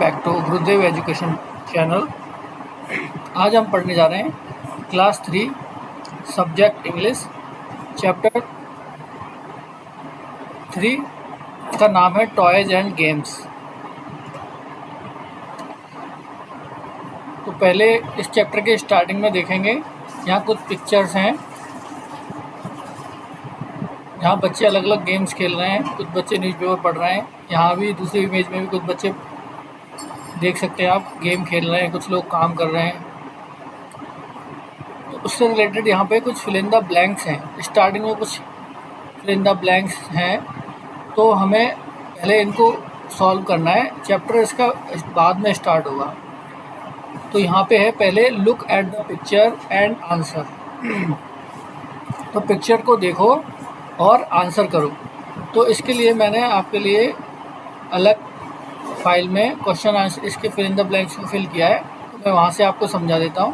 Back to Gurudev education channel. आज हम पढ़ने जा रहे हैं क्लास 3 सब्जेक्ट इंग्लिश चैप्टर 3 का नाम है टॉयज एंड गेम्स। तो पहले इस चैप्टर के स्टार्टिंग में देखेंगे, यहाँ कुछ पिक्चर्स हैं जहाँ बच्चे अलग अलग गेम्स खेल रहे हैं। कुछ बच्चे न्यूज़पेपर पढ़ रहे हैं। यहाँ भी दूसरी इमेज में भी कुछ बच्चे देख सकते हैं आप, गेम खेल रहे हैं, कुछ लोग काम कर रहे हैं। तो उससे रिलेटेड यहाँ पे कुछ फिल इन द ब्लैंक्स हैं। स्टार्टिंग में कुछ फिल इन द ब्लैंक्स हैं, तो हमें पहले इनको सॉल्व करना है। चैप्टर इसका बाद में स्टार्ट होगा। तो यहाँ पे है पहले look at the picture and answer. तो पिक्चर को देखो और आंसर करो। तो इसके लिए मैंने आपके लिए अलग फाइल में क्वेश्चन आंसर इसके फिल इन द ब्लैंक्स को फिल किया है। तो मैं वहाँ से आपको समझा देता हूँ।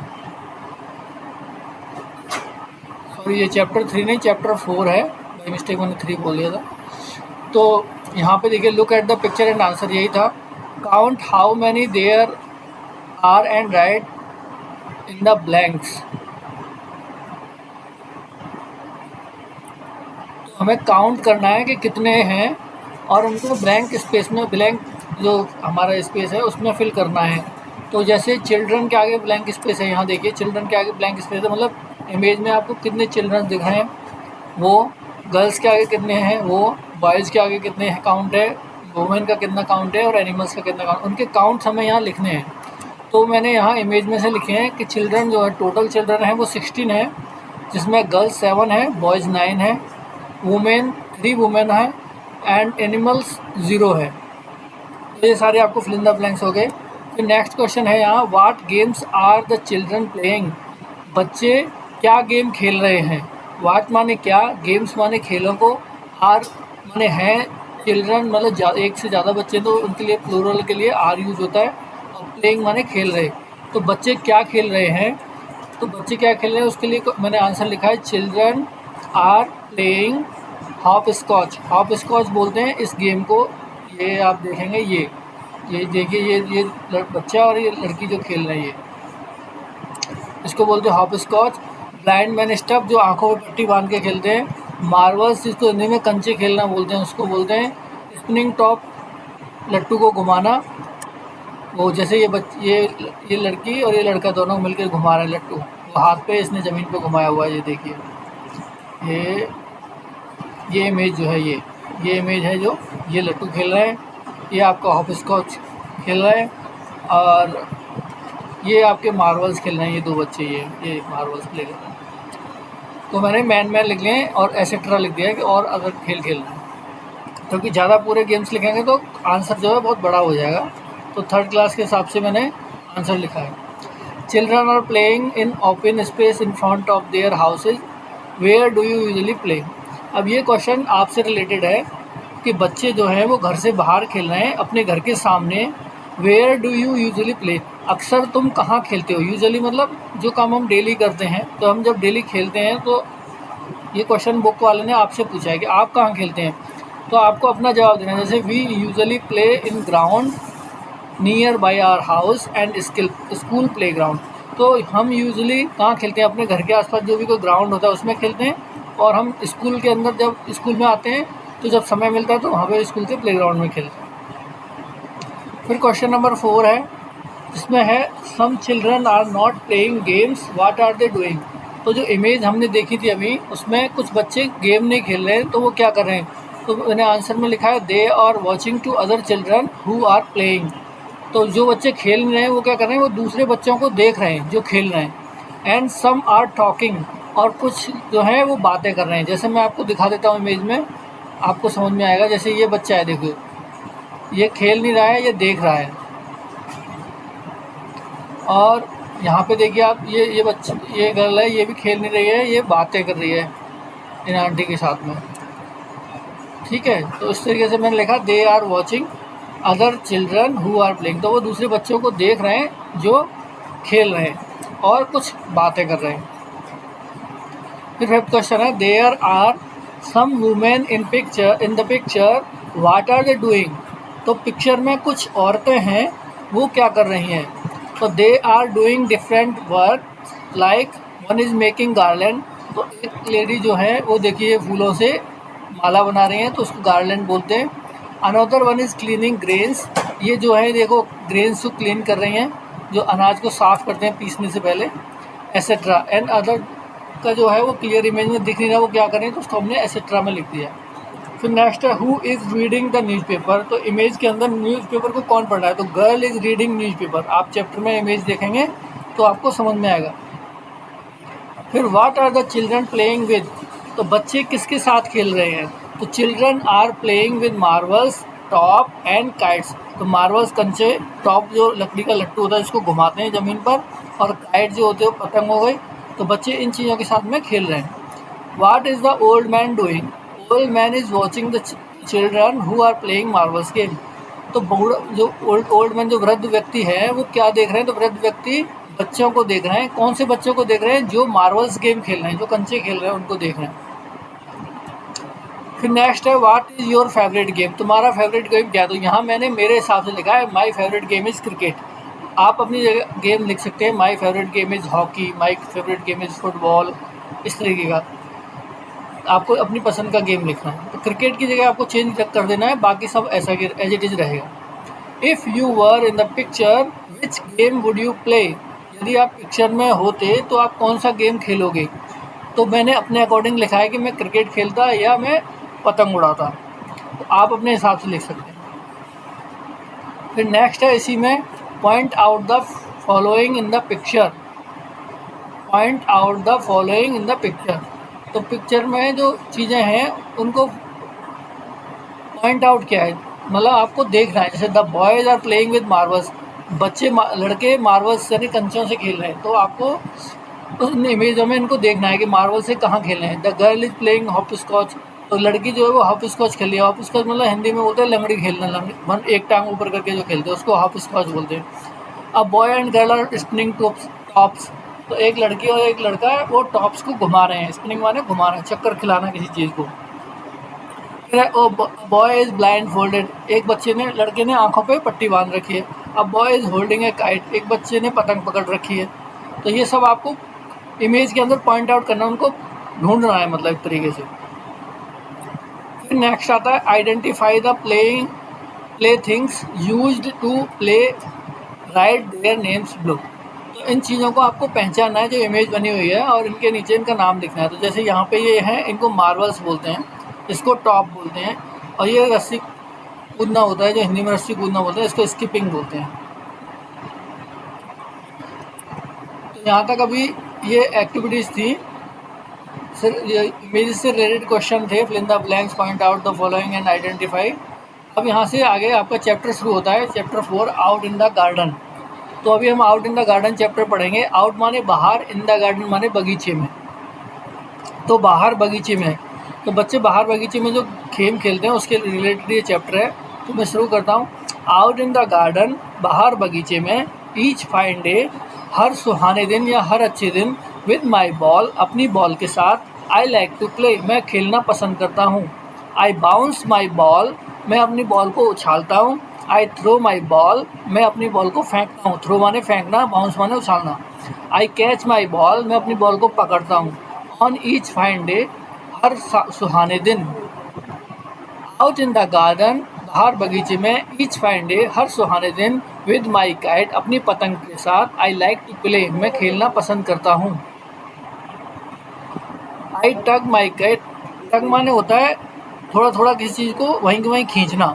सॉरी, ये चैप्टर 3 नहीं, चैप्टर 4 है। बाई मिस्टेक मैंने 3 बोल दिया था। तो यहाँ पे देखिए, look at the picture and answer यही था। Count how many there are and write in the blanks. हमें काउंट करना है कि कितने हैं और उनको ब्लैंक स्पेस में, ब्लैंक जो हमारा स्पेस है उसमें फिल करना है। तो जैसे चिल्ड्रन के आगे ब्लैंक स्पेस है, यहाँ देखिए चिल्ड्रन के आगे ब्लैंक स्पेस है, मतलब इमेज में आपको कितने चिल्ड्रन दिख रहे हैं, वो गर्ल्स के आगे कितने हैं, वो बॉयज़ के आगे कितने हैं काउंट है, वुमेन का कितना काउंट है और एनिमल्स का कितना काउंट, उनके काउंट्स हमें यहाँ लिखने हैं। तो मैंने यहाँ इमेज में से लिखे हैं कि चिल्ड्रन जो है, टोटल चिल्ड्रन है वो 16 है, जिसमें गर्ल्स 7 है, बॉयज़ 9 है, वुमेन 3 वुमेन है एंड एनिमल्स 0 है। तो ये सारे आपको फिल इन द ब्लैंक्स हो गए। फिर नेक्स्ट क्वेश्चन है यहाँ, what games are the children playing. बच्चे क्या गेम खेल रहे हैं। व्हाट माने क्या, गेम्स माने खेलों को, आर माने हैं, चिल्ड्रन मतलब एक से ज़्यादा बच्चे, तो उनके लिए प्लूरल के लिए आर यूज होता है, और प्लेइंग माने खेल रहे। तो बच्चे क्या खेल रहे हैं, तो बच्चे क्या खेल रहे हैं उसके लिए मैंने आंसर लिखा है, children are playing hopscotch. Hopscotch बोलते हैं इस गेम को। ये आप देखेंगे, ये देखिए, ये बच्चा और ये लड़की जो खेल रहे हैं, ये इसको बोलते हैं hopscotch. Blind man stuff, जो आंखों में पट्टी बांध के खेलते हैं। मार्वल्स, जिसको हिंदी में कंचे खेलना बोलते हैं, उसको बोलते हैं। स्पिनिंग टॉप, लट्टू को घुमाना। वो जैसे ये लड़की और ये लड़का दोनों मिलकर घुमा रहे हैं लट्टू, वो हाथ पे इसने ज़मीन पे घुमाया हुआ है। ये देखिए, ये इमेज जो है, ये इमेज है जो ये लट्टू खेल रहे हैं, ये आपका हॉप स्कॉच खेल रहे हैं, और ये आपके मार्वल्स खेल रहे हैं। ये 2 बच्चे ये मार्वल्स प्ले कर रहे हैं। तो मैंने मैन लिख लिए और एसेट्रा लिख दिया है कि और अगर खेल रहे हैं, क्योंकि ज़्यादा पूरे गेम्स लिखेंगे तो आंसर जो है बहुत बड़ा हो जाएगा। तो 3rd क्लास के हिसाब से मैंने आंसर लिखा है। Children are playing in open space in front of their houses, where do you usually play. अब ये क्वेश्चन आपसे रिलेटेड है कि बच्चे जो हैं वो घर से बाहर खेल रहे हैं अपने घर के सामने। Where do you usually play, अक्सर तुम कहाँ खेलते हो। यूजुअली मतलब जो काम हम डेली करते हैं, तो हम जब डेली खेलते हैं तो ये क्वेश्चन बुक वाले ने आपसे पूछा है कि आप कहाँ खेलते हैं, तो आपको अपना जवाब देना है। जैसे we usually play in ground nearby our house and school playground. तो हम यूजुअली कहाँ खेलते हैं, अपने घर के आसपास जो भी कोई ग्राउंड होता है उसमें खेलते हैं, और हम स्कूल के अंदर जब स्कूल में आते हैं तो जब समय मिलता है तो वहाँ पे स्कूल के प्लेग्राउंड में खेलते हैं। फिर क्वेश्चन नंबर 4 है, जिसमें है some children are not playing games, what are they doing. तो जो इमेज हमने देखी थी अभी, उसमें कुछ बच्चे गेम नहीं खेल रहे हैं, तो वो क्या कर रहे हैं। तो मैंने आंसर में लिखा है, they are watching two other children who are playing. तो जो बच्चे खेल रहे हैं वो क्या कर रहे हैं, वो दूसरे बच्चों को देख रहे हैं जो खेल रहे हैं। एंड सम आर टॉकिंग, और कुछ जो है वो बातें कर रहे हैं। जैसे मैं आपको दिखा देता हूँ इमेज में, आपको समझ में आएगा। जैसे ये बच्चा है, देखो, ये खेल नहीं रहा है, ये देख रहा है। और यहाँ पे देखिए आप, ये बच्चा, ये गर्ल है, ये भी खेल नहीं रही है, ये बातें कर रही है इन आंटी के साथ में। ठीक है, तो इस तरीके से मैंने लिखा, they are watching other children who are playing. तो वो दूसरे बच्चों को देख रहे हैं जो खेल रहे हैं और कुछ बातें कर रहे हैं। फिर 5th क्वेश्चन है, there are some women in the picture, what are they doing. तो पिक्चर में कुछ औरतें हैं वो क्या कर रही हैं? तो they are doing different work, like one is making garland. तो एक लेडी जो है वो देखिए फूलों से माला बना रही हैं, तो उसको गार्लैंड बोलते हैं। Another one is cleaning grains, ये जो है देखो ग्रेन्स को क्लीन कर रही हैं, जो अनाज को साफ़ करते हैं पीसने से पहले, एसेट्रा। एंड अदर का जो है वो क्लियर इमेज में दिख नहीं रहा, वो क्या करें, तो उसको हमने एसेट्रा में लिख दिया। फिर नेक्स्ट है who is reading the newspaper. तो इमेज के अंदर न्यूज़पेपर को कौन पढ़ रहा है? तो गर्ल इज़ रीडिंग न्यूज़पेपर। आप चैप्टर में इमेज देखेंगे तो आपको समझ में आएगा। फिर what are the children playing with. तो बच्चे किसके साथ खेल रहे हैं? तो children are playing with marbles, top and kites. तो मार्बल्स कंचे, टॉप जो लकड़ी का लट्टू होता है जिसको घुमाते हैं ज़मीन पर, और काइट जो होते हैं वो पतंग हो गई। तो बच्चे इन चीज़ों के साथ में खेल रहे हैं। What is the old man doing. Old man is watching the children who are playing marbles game. तो बूढ़ा जो ओल्ड मैन जो वृद्ध व्यक्ति है वो क्या देख रहे हैं? तो वृद्ध व्यक्ति बच्चों को देख रहे हैं। कौन से बच्चों को देख रहे हैं? जो मार्बल्स गेम खेल रहे हैं, जो कंचे खेल रहे हैं उनको देख रहे हैं। फिर नेक्स्ट है what is your favourite game. तुम्हारा फेवरेट गेम क्या है? तो यहाँ मैंने मेरे हिसाब से लिखा है my favourite game is cricket. आप अपनी जगह गेम लिख सकते हैं, my favourite game is hockey, my favourite game is football, इस तरीके का आपको अपनी पसंद का गेम लिखना है। तो क्रिकेट की जगह आपको चेंज कर देना है, बाकी सब ऐसा एज इट इज़ रहेगा। If you were in the picture which game would you play. यदि आप पिक्चर में होते तो आप कौन सा गेम खेलोगे? तो मैंने अपने अकॉर्डिंग लिखा है कि मैं क्रिकेट खेलता या मैं पतंग उड़ाता। तो आप अपने हिसाब से लिख सकते हैं। फिर नेक्स्ट है इसी में point out the following in the picture. Point out the following in the picture. तो पिक्चर में जो चीज़ें हैं उनको पॉइंट आउट किया है, मतलब आपको देखना है। जैसे the boys are playing with marbles, बच्चे लड़के मार्बल्स यानी कंचों से खेल रहे हैं, तो आपको उन इमेजों में इनको देखना है कि मार्बल से कहाँ खेल रहे हैं। The girl is playing hopscotch, तो लड़की जो है वो हॉप स्कॉच खेल रही है। हॉप स्कॉच मतलब हिंदी में बोलते हैं लंगड़ी खेलना, लंगड़ी एक टांग ऊपर करके जो खेलते हैं उसको हॉप स्कॉच बोलते हैं। अब boy and girl are spinning tops, तो एक लड़की और एक लड़का है वो टॉप्स को घुमा रहे हैं। स्पिनिंग माने घुमा रहे हैं, चक्कर खिलाना किसी चीज़ को। बॉय इज़ ब्लाइंड फोल्डेड, एक बच्चे ने लड़के ने आंखों पे पट्टी बांध रखी है। अब boy is holding A kite, एक बच्चे ने पतंग पकड़ रखी है। तो ये सब आपको इमेज के अंदर पॉइंट आउट करना, उनको ढूंढना है मतलब एक तरीके से। फिर नेक्स्ट आता है identify the play things used to play, write their names below. तो इन चीज़ों को आपको पहचानना है जो इमेज बनी हुई है, और इनके नीचे इनका नाम लिखना है। तो जैसे यहाँ पे ये है, इनको मार्बल्स बोलते हैं, इसको टॉप बोलते हैं, और ये रस्सी कूदना होता है जो हिंदी में रस्सी कूदना बोलते हैं, इसको स्किपिंग बोलते हैं। तो यहाँ तक अभी ये एक्टिविटीज़ थी, सर ये इमेज से रिलेटेड क्वेश्चन थे। Fill in the blanks, point out the following and identify. अब यहाँ से आगे आपका चैप्टर शुरू होता है, chapter 4 out in the garden. तो अभी हम out in the garden chapter पढ़ेंगे। आउट माने बाहर, इन द गार्डन माने बगीचे में। तो बाहर बगीचे में, तो बच्चे बाहर बगीचे में जो गेम खेलते हैं उसके रिलेटेड ये चैप्टर है। तो मैं शुरू करता हूँ। आउट इन द गार्डन, बाहर बगीचे में। ईच फाइन डे, हर सुहाने दिन या हर अच्छे दिन। विद माई बॉल, अपनी बॉल के साथ। आई लाइक टू प्ले, मैं खेलना पसंद करता हूँ। आई बाउंस माई बॉल, मैं अपनी बॉल को उछालता हूँ। आई थ्रो माई बॉल, मैं अपनी बॉल को फेंकता हूँ। थ्रो माने फेंकना, बाउंस माने उछालना। आई कैच माई बॉल, मैं अपनी बॉल को पकड़ता हूँ। ऑन ईच फाइन डे, हर सुहाने दिन। आउट इन द गार्डन, बाहर बगीचे में। ईच फाइन डे, हर सुहाने दिन। विद माई काइट, अपनी पतंग के साथ। आई लाइक टू प्ले, मैं खेलना पसंद करता हूँ। आई टग माई काइट, टग माने होता है थोड़ा थोड़ा किसी चीज़ को वहीं के वहीं खींचना।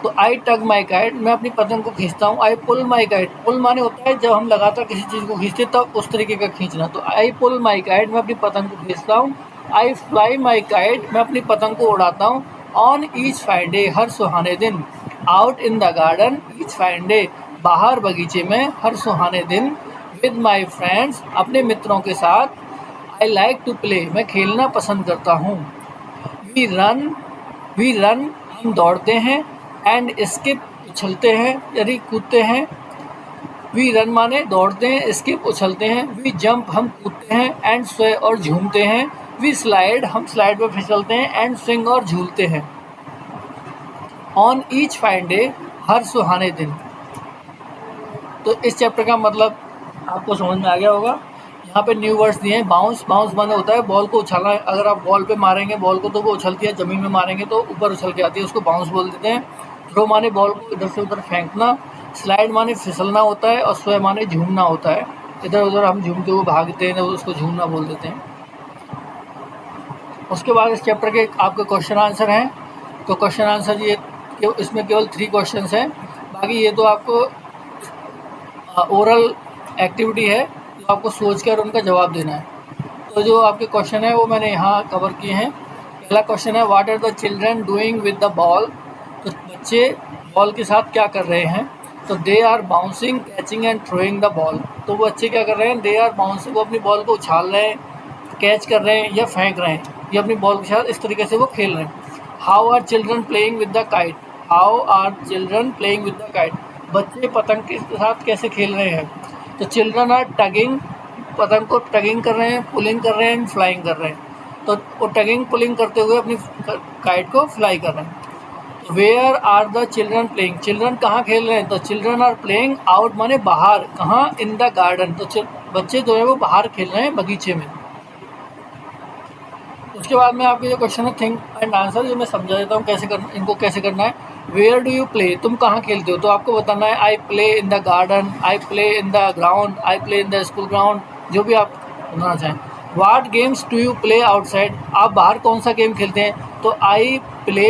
तो आई टग माई काइट, मैं अपनी पतंग को खींचता हूँ। आई पुल माई काइट, पुल माने होता है जब हम लगातार किसी चीज़ को खींचते तब उस तरीके का खींचना। तो आई पुल माई काइट, मैं अपनी पतंग को खींचता हूँ। आई फ्लाई माई काइट, मैं अपनी पतंग को उड़ाता हूँ। ऑन ईच फाइन डे, हर सुहाने दिन। Out in the garden, each fine day, बाहर बगीचे में, हर सुहाने दिन। विद माई फ्रेंड्स, अपने मित्रों के साथ। आई लाइक टू प्ले, मैं खेलना पसंद करता हूँ। वी रन, हम दौड़ते हैं। एंड स्किप, उछलते हैं यानी कूदते हैं। वी रन माने दौड़ते हैं, स्किप उछलते हैं। वी जंप, हम कूदते हैं। एंड स्वे, और झूमते हैं। वी स्लाइड, हम स्लाइड पर फिसलते हैं। एंड स्विंग, और झूलते हैं। ऑन ईच फाइन डे, हर सुहाने दिन। तो इस चैप्टर का मतलब आपको समझ में आ गया होगा। यहाँ पे न्यू वर्ड्स दिए हैं। बाउंस, बाउंस माने होता है बॉल को उछालना। अगर आप बॉल पे मारेंगे बॉल को तो वो उछलती है, ज़मीन में मारेंगे तो ऊपर उछल के आती है, उसको बाउंस बोल देते हैं। थ्रो माने बॉल को इधर से उधर फेंकना। स्लाइड माने फिसलना होता है। और स्वे माने झूमना होता है, इधर उधर हम झूमते हुए भागते हैं तो उसको झूमना बोल देते हैं। उसके बाद इस चैप्टर के आपके क्वेश्चन आंसर हैं। तो क्वेश्चन आंसर ये इसमें केवल 3 क्वेश्चंस हैं, बाकी ये तो आपको ओरल एक्टिविटी है जो आपको सोचकर उनका जवाब देना है। तो जो आपके क्वेश्चन है वो मैंने यहाँ कवर किए हैं। पहला क्वेश्चन है what are the children doing with the ball. तो बच्चे बॉल के साथ क्या कर रहे हैं। तो they are bouncing, catching and throwing the ball. तो वो बच्चे क्या कर रहे हैं, दे आर बाउंसिंग, वो अपनी बॉल को उछाल रहे हैं, कैच कर रहे हैं या फेंक रहे हैं, या अपनी बॉल के साथ इस तरीके से वो खेल रहे हैं। How are children playing with the kite. How are children playing with the kite. बच्चे पतंग के साथ कैसे खेल रहे हैं। तो चिल्ड्रन आर टगिंग, पतंग को टगिंग कर रहे हैं, पुलिंग कर रहे हैं, फ्लाइंग कर रहे हैं। तो वो टगिंग पुलिंग करते हुए अपनी काइट को फ्लाई कर रहे हैं। तो where are the children playing. Children कहाँ खेल रहे हैं। तो चिल्ड्रन आर प्लेइंग आउट माने बाहर, कहाँ, इन द गार्डन। तो बच्चे जो है वो बाहर खेल रहे हैं बगीचे में। उसके बाद में आपके जो क्वेश्चन है थिंक एंड आंसर, ये मैं समझा देता हूँ कैसे करना, इनको कैसे करना है। वेयर डू यू प्ले, तुम कहाँ खेलते हो। तो आपको बताना है I play in the garden, I play in the ground, I play in the school ground, जो भी आप बताना चाहें। What games do you play outside, आप बाहर कौन सा गेम खेलते हैं। तो I play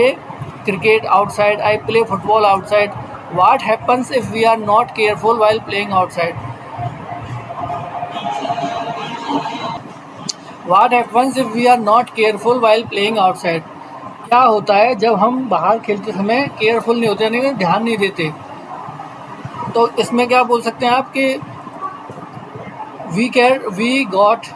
cricket outside, I play football outside. What happens if we are not careful while playing outside. What happens if we are not careful while playing outside? क्या होता है जब हम बाहर खेलते समय केयरफुल नहीं होते, यानी ध्यान नहीं देते। तो इसमें क्या बोल सकते हैं आप कि we got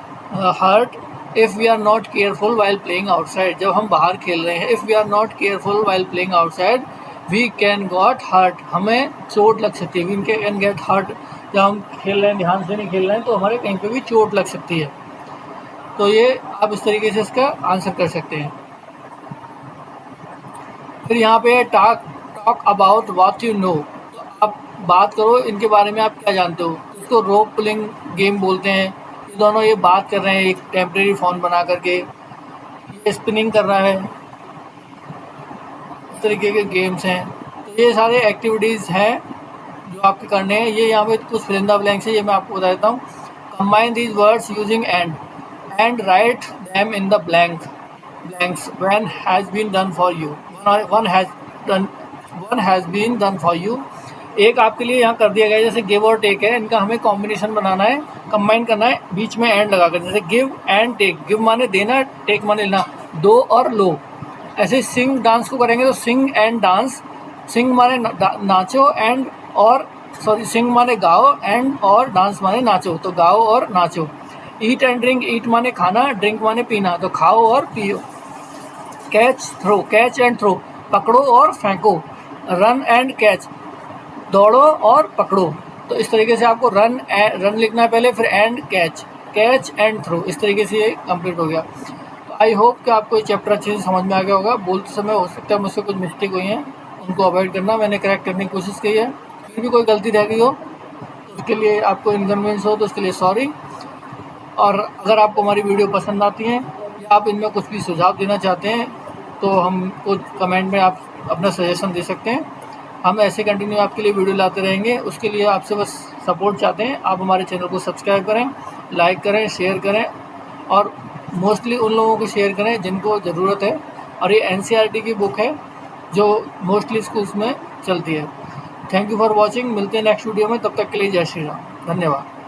hurt if we are not careful while playing outside. जब हम बाहर खेल रहे हैं, if we are not careful while playing outside we can got hurt, हमें चोट लग सकती है। वी कैन गेट हर्ट, जब हम खेल रहे हैं ध्यान से नहीं खेल रहे हैं तो हमारे कहीं पे भी चोट लग सकती है। तो ये आप इस तरीके से इसका आंसर कर सकते हैं। फिर यहाँ पे talk about what you know. तो आप बात करो इनके बारे में, आप क्या जानते हो। इसको रोप पुलिंग गेम बोलते हैं। ये दोनों ये बात कर रहे हैं एक टेम्परेरी फॉर्म बना करके, ये स्पिनिंग कर रहा है, इस तरीके के गेम्स हैं। तो ये सारे एक्टिविटीज़ हैं जो आपके करने हैं। ये यहाँ पे कुछ फिल इन द ब्लैंक्स है, ये मैं आपको बता देता हूँ। Combine these words using and write them in the blanks when has been done for you। one has been done for you। एक आपके लिए यहाँ कर दिया गया, जैसे गिव और टेक है, इनका हमें कॉम्बिनेशन बनाना है, कंबाइन करना है, बीच में एंड लगाकर, जैसे गिव एंड टेक। गिव माने देना, टेक माने लेना, दो और लो। ऐसे सिंग डांस को करेंगे तो सिंग एंड डांस। सिंग माने नाचो एंड और सिंग माने गाओ एंड और डांस माने नाचो, तो गाओ और नाचो। ईट एंड ड्रिंक, ईट माने खाना, ड्रिंक माने पीना, तो खाओ और पियो। Catch throw, catch and throw, पकड़ो और फेंको। रन एंड कैच, दौड़ो और पकड़ो। तो इस तरीके से आपको रन लिखना है पहले, फिर एंड कैच एंड थ्रो, इस तरीके से ये कंप्लीट हो गया। तो आई होप कि आपको ये चैप्टर अच्छे से समझ में आ गया होगा। बोलते समय हो सकता है मुझसे कुछ मिस्टेक हुई हैं, उनको अवॉइड करना, मैंने करेक्ट करने की कोशिश की है। फिर भी कोई गलती रह गई हो तो उसके लिए, आपको इनकन्वीनियंस हो तो उसके लिए सॉरी। और अगर आपको हमारी वीडियो पसंद आती हैं या आप इनमें कुछ भी सुझाव देना चाहते हैं तो हमको कमेंट में आप अपना सजेशन दे सकते हैं। हम ऐसे कंटिन्यू आपके लिए वीडियो लाते रहेंगे। उसके लिए आपसे बस सपोर्ट चाहते हैं। आप हमारे चैनल को सब्सक्राइब करें, लाइक करें, शेयर करें, और मोस्टली उन लोगों को शेयर करें जिनको ज़रूरत है। और ये NCERT की बुक है जो मोस्टली स्कूल्स में चलती है। Thank you for watching. मिलते हैं नेक्स्ट वीडियो में, तब तक के लिए जय श्री राम, धन्यवाद।